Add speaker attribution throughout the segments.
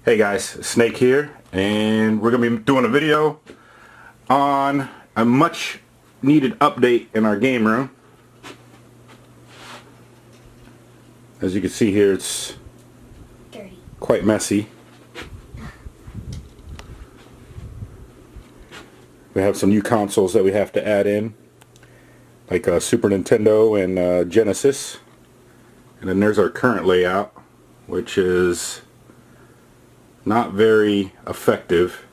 Speaker 1: Hey guys, Snake here, and we're going to be doing a video on a much needed update in our game room. As you can see here, it's
Speaker 2: dirty,
Speaker 1: quite messy. We have some new consoles that we have to add in, like Super Nintendo and Genesis. And then there's our current layout, which is not very effective.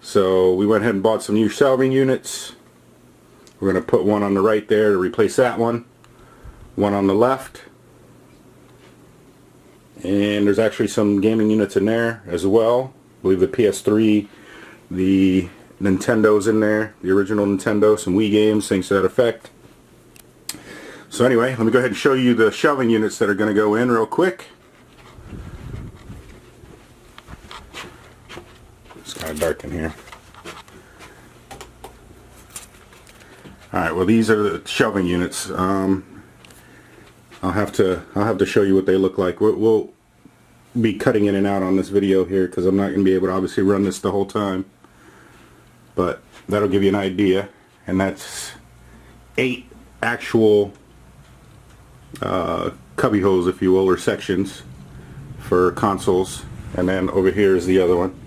Speaker 1: So we went ahead and bought some new shelving units. We're going to put one on the right there to replace that one on the left, and there's actually some gaming units in there as well. I believe the PS3, the Nintendo's in there, the original Nintendo, some Wii games, things to that effect. So anyway, let me go ahead and show you the shelving units that are going to go in real quick. It's kind of dark in here. Alright, well these are the shelving units. I'll have to show you what they look like. We'll be cutting in and out on this video here because I'm not going to be able to obviously run this the whole time. But that'll give you an idea. And that's 8 actual cubby holes, if you will, or sections for consoles. And then over here is the other one.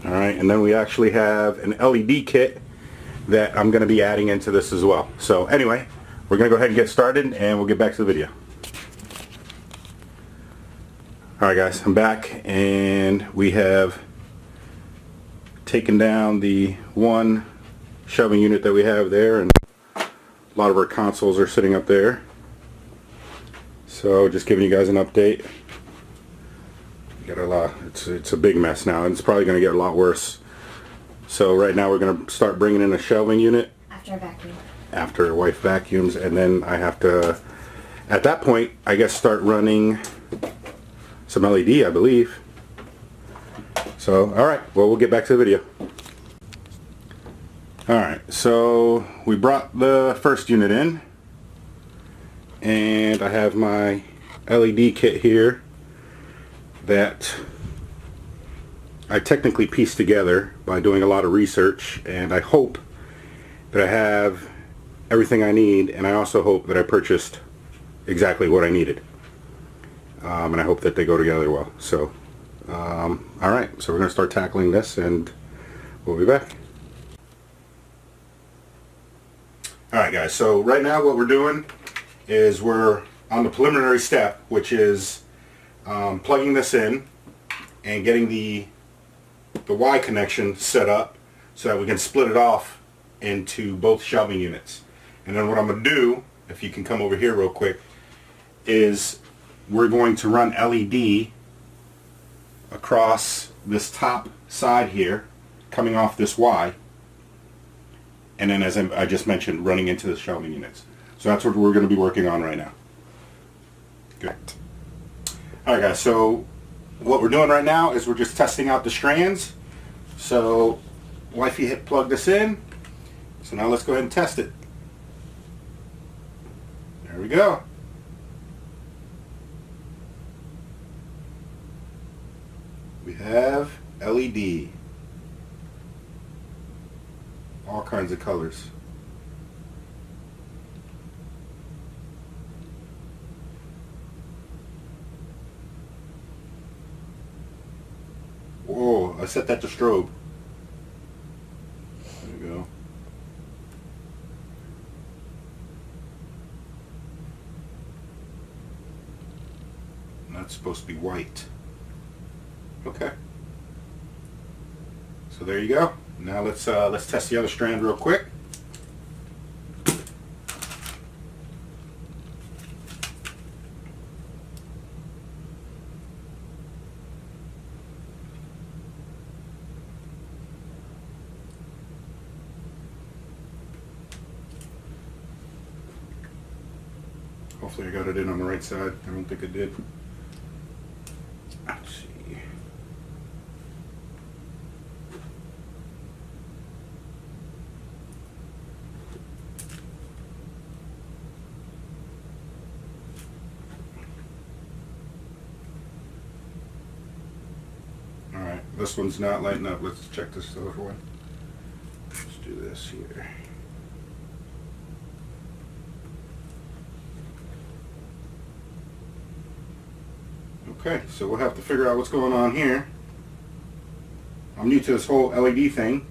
Speaker 1: Alright, and then we actually have an LED kit that I'm going to be adding into this as well. So anyway, we're going to go ahead and get started and we'll get back to the video. Alright guys, I'm back and we have taken down the one shelving unit that we have there, and a lot of our consoles are sitting up there. So just giving you guys an update. Got a lot. It's a big mess now, and it's probably going to get a lot worse. So right now we're going to start bringing in a shelving unit
Speaker 2: after a vacuum.
Speaker 1: After wife vacuums, and then I have to, at that point, I guess start running some LED, I believe. So, alright, well we'll get back to the video. Alright, so we brought the first unit in, and I have my LED kit here that I technically pieced together by doing a lot of research, and I hope that I have everything I need, and I also hope that I purchased exactly what I needed, and I hope that they go together well. So alright, so we're going to start tackling this and we'll be back. Alright guys, so right now what we're doing is we're on the preliminary step, which is plugging this in and getting the Y connection set up so that we can split it off into both shelving units. And then what I'm going to do, if you can come over here real quick, is we're going to run LED across this top side here, coming off this Y, and then as I just mentioned, running into the shelving units. So that's what we're going to be working on right now. Good. Alright guys, so what we're doing right now is we're just testing out the strands. So wifey hit plug this in. So now let's go ahead and test it. There we go. We have LED. All kinds of colors. Whoa, I set that to strobe. There we go. And that's supposed to be white. Okay. So there you go. Now let's test the other strand real quick. Hopefully I got it in on the right side. I don't think I did. Let's see. this one's not lighting up. Let's check this other one. Let's do this here. Okay, so we'll have to figure out what's going on here. I'm new to this whole LED thing.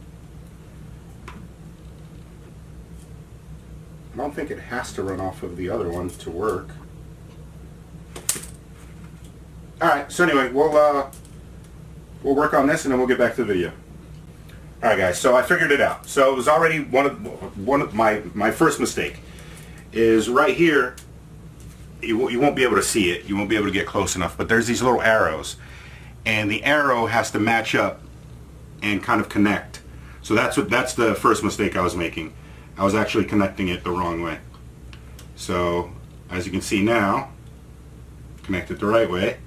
Speaker 1: I don't think it has to run off of the other ones to work. Alright, so anyway, we'll work on this and then we'll get back to the video. Alright guys, so I figured it out. So it was already one of my first mistake is right here. You won't be able to see it. You won't be able to get close enough, but there's these little arrows, and the arrow has to match up and kind of connect. So that's the first mistake I was making. I was actually connecting it the wrong way. So as you can see now, connect it the right way.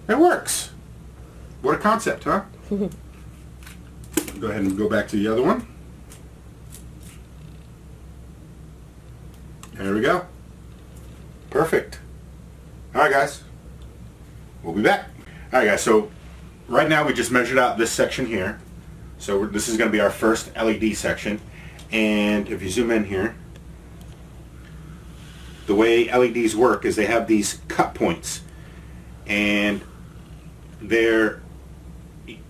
Speaker 1: It works. What a concept, huh? Go ahead and go back to the other one. There we go. Perfect. Alright guys, we'll be back. Alright guys, so right now we just measured out this section here. So this is going to be our first LED section. And if you zoom in here, the way LEDs work is they have these cut points. And there,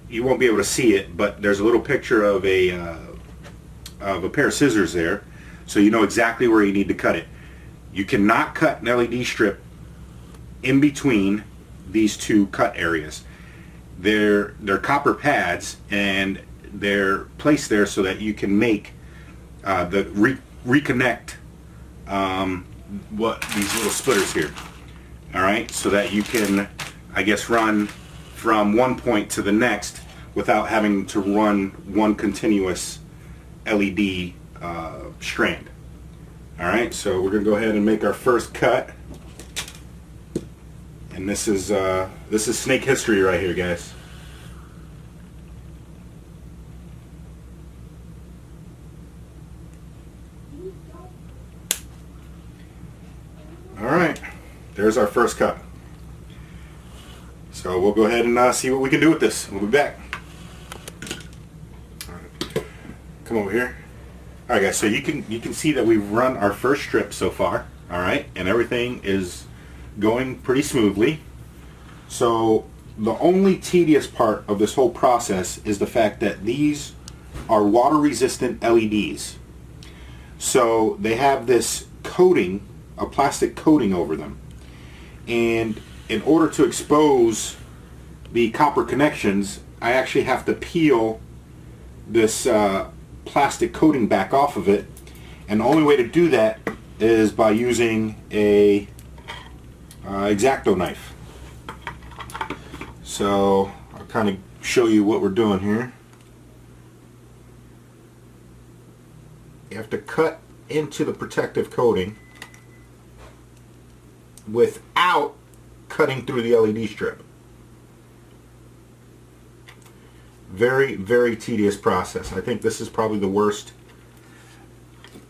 Speaker 1: you won't be able to see it, but there's a little picture of a pair of scissors there. So you know exactly where you need to cut it. You cannot cut an LED strip in between these two cut areas. They're copper pads, and they're placed there so that you can make reconnect these little splitters here. All right, so that you can, I guess, run from one point to the next without having to run one continuous LED strand. Alright, so we're going to go ahead and make our first cut. And this is snake history right here, guys. Alright, there's our first cut. So we'll go ahead and see what we can do with this. We'll be back. Alright, come over here. Alright guys, so you can see that we've run our first strip so far, alright, and everything is going pretty smoothly. So the only tedious part of this whole process is the fact that these are water resistant LEDs. So they have this coating, a plastic coating over them. And in order to expose the copper connections, I actually have to peel this plastic coating back off of it, and the only way to do that is by using a X-Acto knife. So I'll kind of show you what we're doing here. You have to cut into the protective coating without cutting through the LED strip. Very, very tedious process. I think this is probably the worst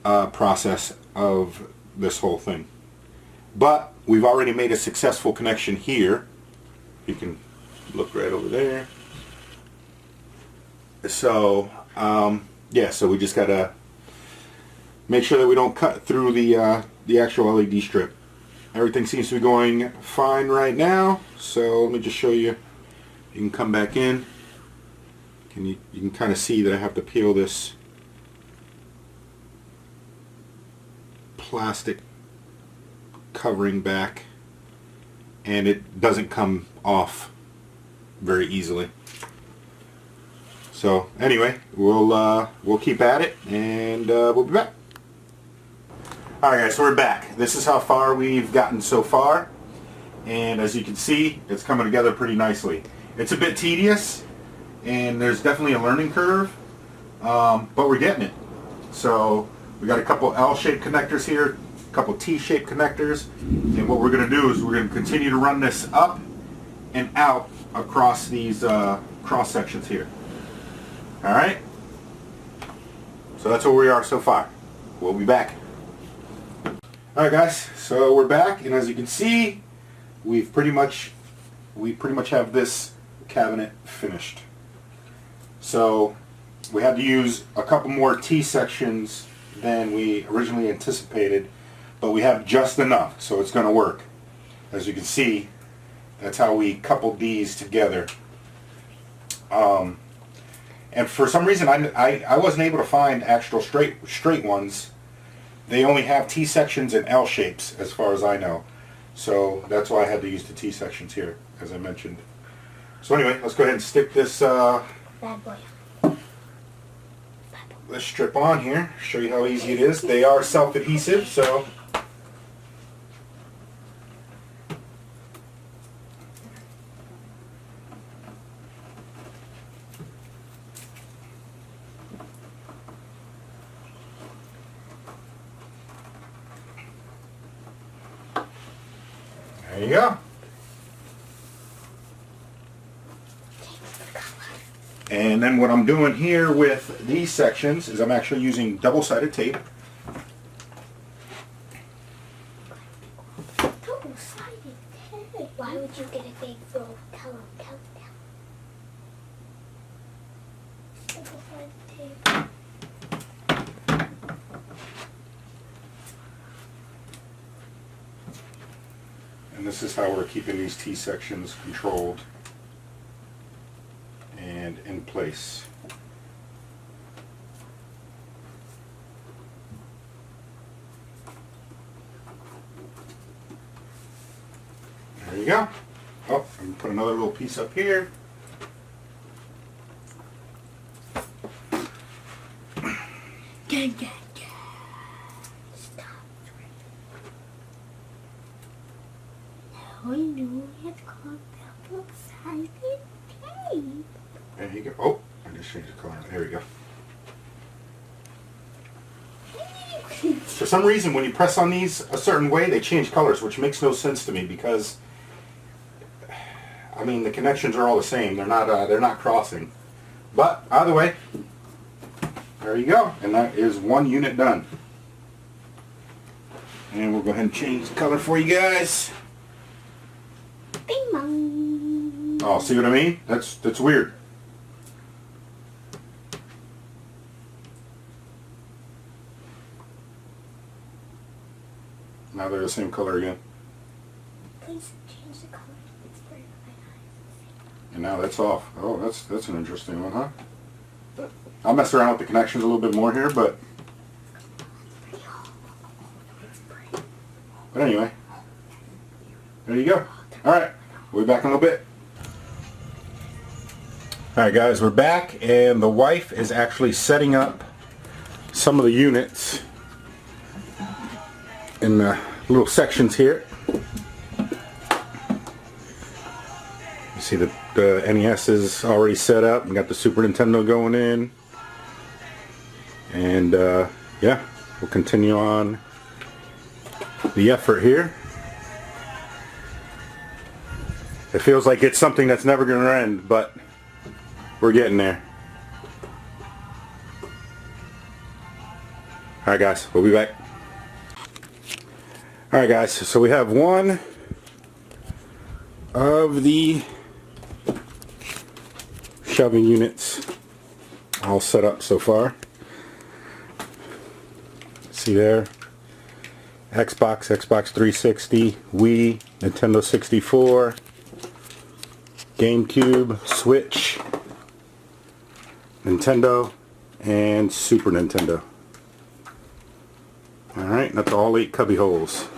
Speaker 1: process of this whole thing. But we've already made a successful connection here. You can look right over there. So, yeah, so we just gotta make sure that we don't cut through the actual LED strip. Everything seems to be going fine right now. So let me just show you. You can come back in. You can kind of see that I have to peel this plastic covering back, and it doesn't come off very easily. So anyway, we'll keep at it, and we'll be back. Alright guys, so we're back. This is how far we've gotten so far, and as you can see, it's coming together pretty nicely. It's a bit tedious, and there's definitely a learning curve, but we're getting it. So we got a couple L-shaped connectors here, a couple T-shaped connectors, and what we're going to do is we're going to continue to run this up and out across these cross sections here. Alright? So that's where we are so far. We'll be back. Alright guys, so we're back, and as you can see, we pretty much have this cabinet finished. So we had to use a couple more T-sections than we originally anticipated, but we have just enough, so it's going to work. As you can see, that's how we coupled these together. And for some reason, I wasn't able to find actual straight ones. They only have T-sections and L shapes, as far as I know. So that's why I had to use the T-sections here, as I mentioned. So anyway, let's go ahead and stick this
Speaker 2: Bad boy.
Speaker 1: this strip on here. Show you how easy it is. They are self-adhesive, so there you go. And then what I'm doing here with these sections is I'm actually using double-sided tape.
Speaker 2: Double-sided tape? Why would you get a big roll of color countdown? Double-sided tape.
Speaker 1: And this is how we're keeping these T-sections controlled and in place. There you go. Oh, I'm going to put another little piece up here.
Speaker 2: Stop. Now I know it's called double-sided tape.
Speaker 1: There you go. Oh, I just changed the color. There we go. For some reason, when you press on these a certain way, they change colors, which makes no sense to me because, I mean, the connections are all the same. They're not crossing. But either way, there you go, and that is one unit done. And we'll go ahead and change the color for you guys.
Speaker 2: Bing bong.
Speaker 1: Oh, see what I mean? That's weird. Now they're the same color again.
Speaker 2: Please change the color. It's very nice.
Speaker 1: And now that's off. Oh, that's an interesting one, huh? I'll mess around with the connections a little bit more here, but anyway, there you go. All right, we'll be back in a little bit. All right, guys, we're back, and the wife is actually setting up some of the units in the little sections here. You see the NES is already set up. We got the Super Nintendo going in. And yeah, we'll continue on the effort here. It feels like it's something that's never going to end, but we're getting there. Alright guys, we'll be back. Alright guys, so we have one of the shelving units all set up so far. See there, Xbox 360, Wii, Nintendo 64, GameCube, Switch, Nintendo, and Super Nintendo. Alright, that's all 8 cubby holes.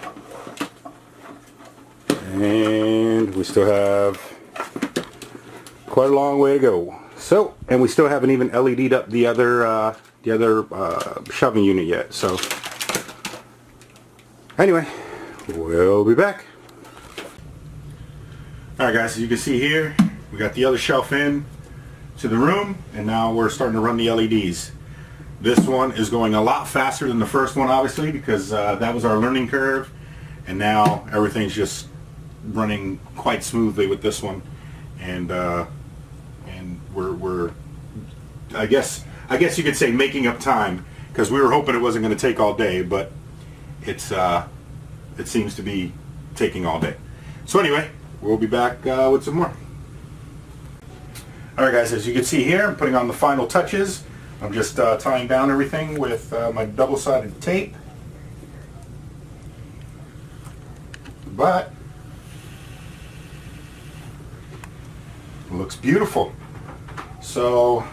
Speaker 1: And we still have quite a long way to go. So, and we still haven't even LED'd up the other shelving unit yet. So, anyway, we'll be back. Alright guys, as you can see here, we got the other shelf in to the room, and now we're starting to run the LEDs. This one is going a lot faster than the first one, obviously, because that was our learning curve, and now everything's just running quite smoothly with this one, and we're I guess you could say making up time, because we were hoping it wasn't going to take all day, but it seems to be taking all day. So anyway, we'll be back with some more. Alright guys, as you can see here, I'm putting on the final touches. I'm just tying down everything with my double-sided tape. But it looks beautiful. So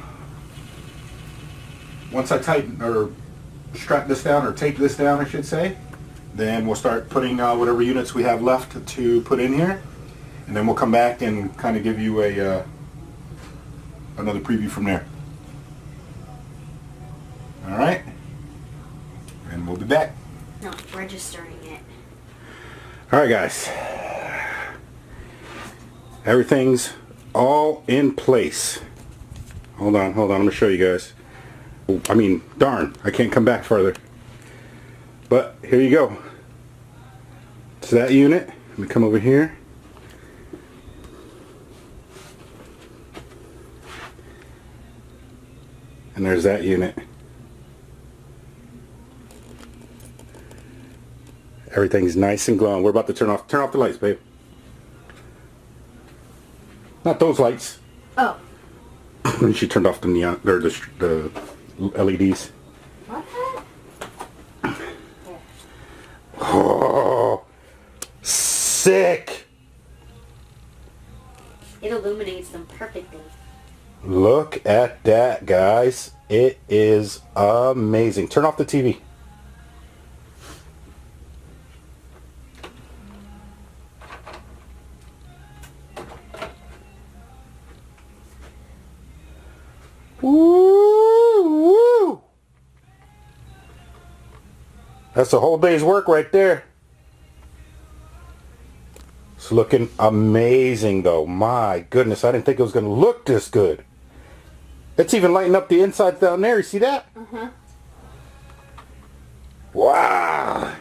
Speaker 1: once I tighten or strap this down, or tape this down I should say, then we'll start putting whatever units we have left to put in here, and then we'll come back and kind of give you a another preview from there. Alright, and we'll be back.
Speaker 2: No, registering it.
Speaker 1: Alright guys, everything's all in place. Hold on, I'm going to show you guys. I mean, darn, I can't come back further. But here you go. It's that unit. Let me come over here. And there's that unit. Everything's nice and glowing. We're about to turn off the lights, babe. Not those lights.
Speaker 2: Oh.
Speaker 1: And she turned off the neon, or the LEDs.
Speaker 2: What?
Speaker 1: Oh, sick!
Speaker 2: It illuminates them perfectly.
Speaker 1: Look at that, guys. It is amazing. Turn off the TV. Woo, woo. That's a whole day's work right there. It's looking amazing though. My goodness, I didn't think it was going to look this good. It's even lighting up the insides down there. You see that?
Speaker 2: Uh-huh.
Speaker 1: Wow.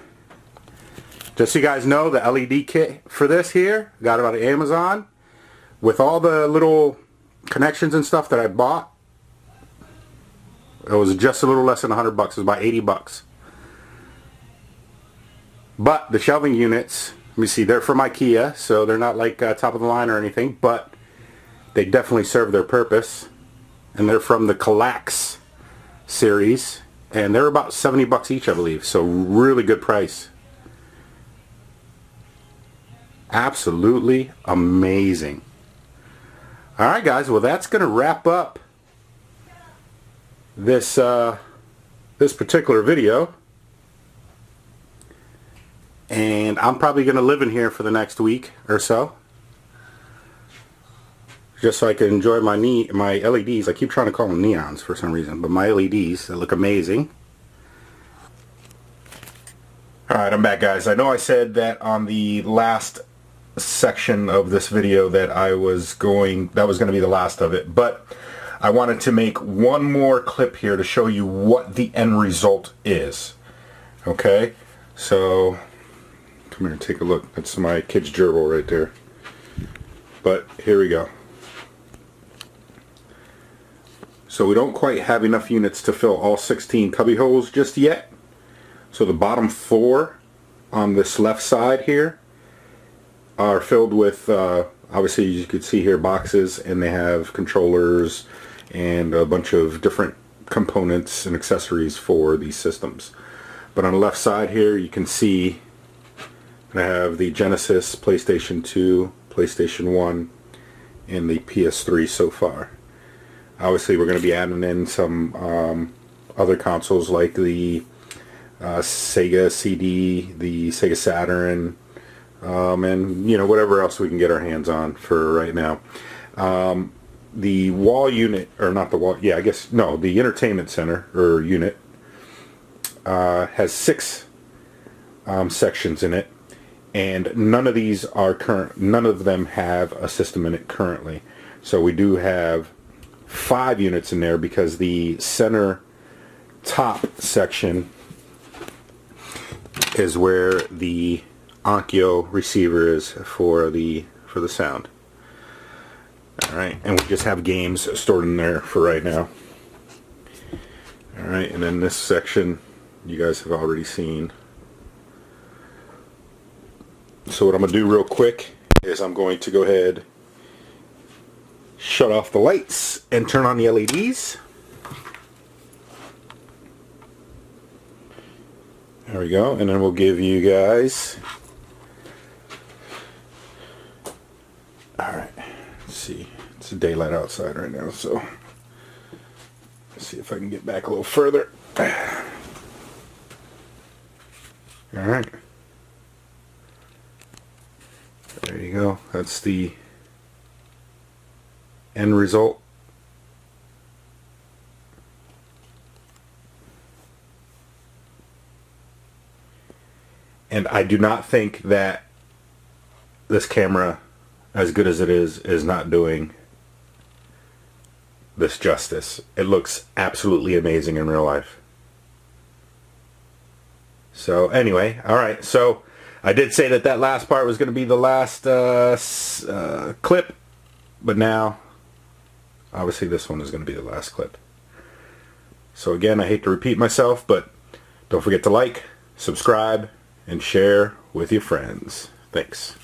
Speaker 1: Just so you guys know, the LED kit for this here, got it on Amazon. With all the little connections and stuff that I bought, it was just a little less than $100 bucks. It was about 80 bucks. But the shelving units, let me see, they're from IKEA, so they're not like top of the line or anything, but they definitely serve their purpose. And they're from the Gapless series, and they're about 70 bucks each, I believe. So really good price. Absolutely amazing. Alright guys, well that's going to wrap up this this particular video. And I'm probably going to live in here for the next week or so, just so I can enjoy my LEDs. I keep trying to call them neons for some reason, but my LEDs, they look amazing. Alright, I'm back guys. I know I said that on the last section of this video that that was going to be the last of it, but I wanted to make one more clip here to show you what the end result is. Okay, so come here and take a look. That's my kid's gerbil right there. But here we go. So we don't quite have enough units to fill all 16 cubby holes just yet. So the bottom 4 on this left side here are filled with, obviously as you can see here, boxes, and they have controllers and a bunch of different components and accessories for these systems. But on the left side here you can see I have the Genesis, PlayStation 2, PlayStation 1, and the PS3 so far. Obviously we're going to be adding in some other consoles like the Sega CD, the Sega Saturn, and you know, whatever else we can get our hands on for right now. The wall unit, or not the wall, yeah, I guess, no, the entertainment center, or unit, has 6 sections in it, and none of these are current, none of them have a system in it currently. So we do have 5 units in there, because the center top section is where the Onkyo receiver is for the sound. Alright, and we just have games stored in there for right now. Alright, and then this section you guys have already seen. So what I'm going to do real quick is I'm going to go ahead, shut off the lights and turn on the LEDs. There we go, and then we'll give you guys, alright, let's see, it's daylight outside right now, so let's see if I can get back a little further. Alright, there you go, that's the end result. And I do not think that this camera, as good as it is not doing this justice. It looks absolutely amazing in real life. So anyway, alright, so I did say that last part was going to be the last clip, but now obviously this one is going to be the last clip. So again, I hate to repeat myself, but don't forget to like, subscribe, and share with your friends. Thanks.